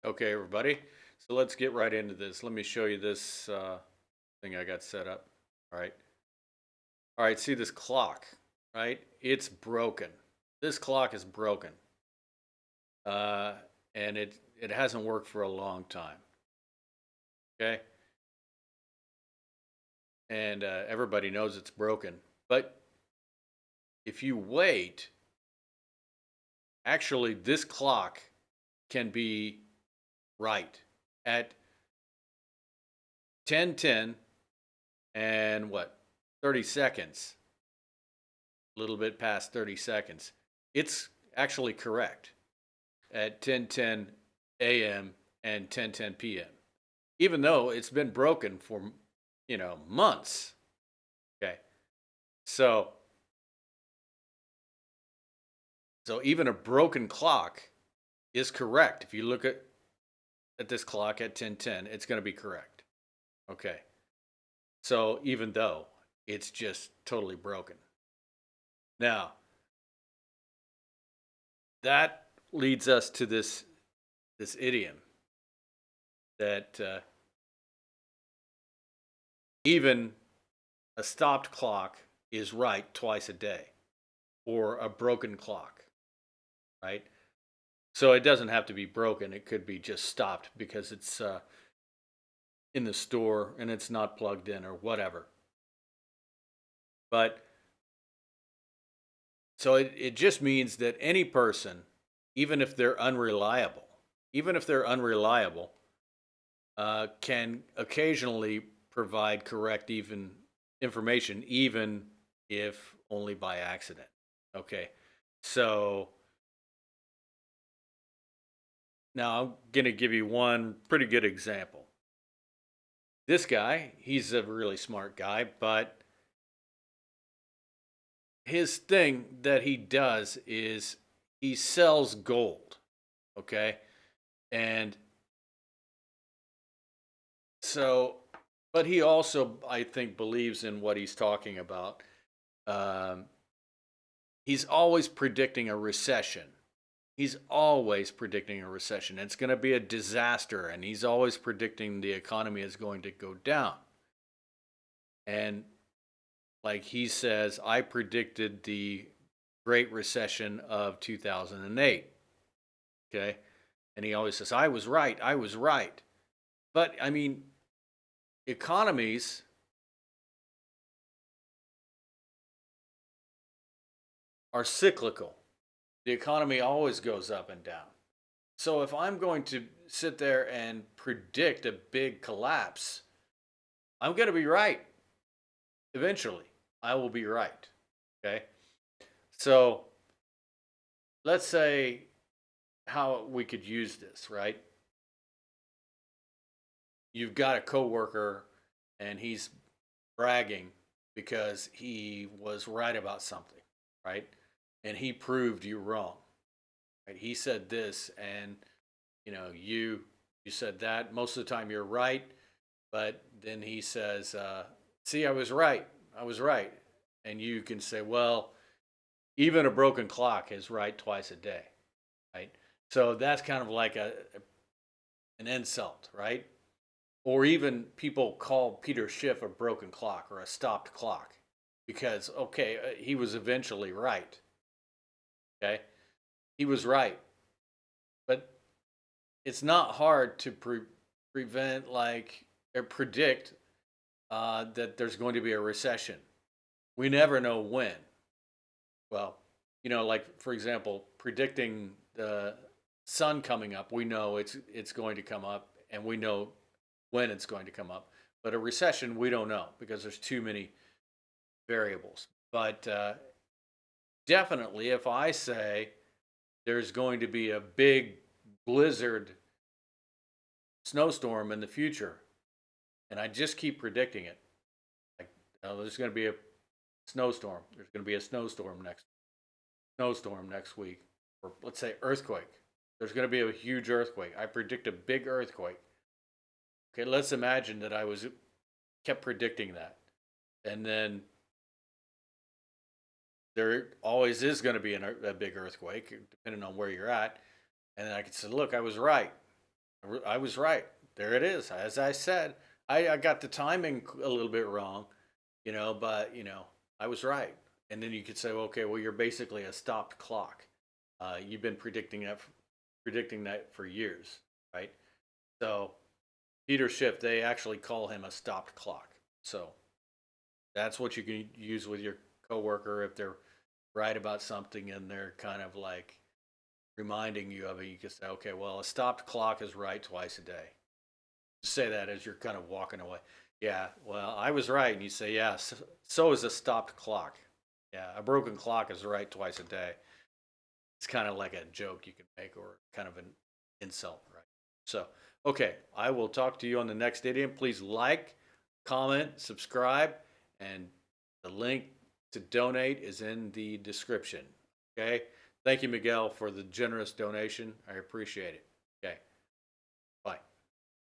Okay, everybody. So let's get right into this. Let me show you this thing I got set up. All right. All right. See this clock, right? It's broken. This clock is broken, uh, and it hasn't worked for a long time. Okay, and everybody knows it's broken. But if you wait, actually, this clock can be right at 10:10 and what 30 seconds, a little bit past 30 seconds. It's actually correct at 10:10 a.m. and 10:10 p.m. Even though it's been broken for, months. Okay. So, so even a broken clock is correct. If you look at this clock at 10:10, it's going to be correct. Okay. So, even though it's just totally broken. Now, that leads us to this idiom that even a stopped clock is right twice a day, or a broken clock, right? So it doesn't have to be broken. It could be just stopped because it's in the store and it's not plugged in or whatever. But so it just means that any person, even if they're unreliable, even if they're unreliable, can occasionally provide correct even information, even if only by accident. Okay, so now I'm gonna give you one pretty good example. This guy, he's a really smart guy, but his thing that he does is he sells gold. Okay, and so, but he also, I think, believes in what he's talking about. Um, he's always predicting a recession. He's always predicting a recession. It's going to be a disaster, and he's always predicting the economy is going to go down. And like he says, I predicted the Great Recession of 2008. Okay. And he always says, I was right. I was right. But I mean, economies are cyclical. The economy always goes up and down. So if I'm going to sit there and predict a big collapse, I'm going to be right. Eventually, I will be right. Okay. So let's say how we could use this, right? You've got a coworker and he's bragging because he was right about something, right? And he proved you wrong. Right? He said this and you said that. Most of the time you're right, but then he says, see, I was right. I was right. And you can say, well, even a broken clock is right twice a day, right? So that's kind of like an insult, right? Or even people call Peter Schiff a broken clock or a stopped clock because, okay, he was eventually right. Okay. He was right. But it's not hard to prevent, like, or predict that there's going to be a recession. We never know when. Well, like, for example, predicting the sun coming up, we know it's going to come up and we know when it's going to come up. But a recession, we don't know because there's too many variables. But definitely, if I say there's going to be a big blizzard snowstorm in the future, and I just keep predicting it, like, there's going to be a snowstorm. There's going to be a snowstorm next week, or let's say earthquake. There's going to be a huge earthquake. I predict a big earthquake. Okay, let's imagine that I was kept predicting that, and then there always is going to be a big earthquake, depending on where you're at. And then I could say, look, I was right. I was right. There it is. As I said, I got the timing a little bit wrong, but I was right. And then you could say, well, okay, well, you're basically a stopped clock. You've been predicting that for years, right? So Peter Schiff, they actually call him a stopped clock. So that's what you can use with your coworker if they're right about something and they're kind of like reminding you of it. You can say, okay, well, a stopped clock is right twice a day. Say that as you're kind of walking away. Yeah, well, I was right. And you say, yeah, so is a stopped clock. Yeah, a broken clock is right twice a day. It's kind of like a joke you can make or kind of an insult, right? So, okay, I will talk to you on the next idiom. Please like, comment, subscribe, and the link to donate is in the description. Okay, thank you, Miguel, for the generous donation. I appreciate it. Okay.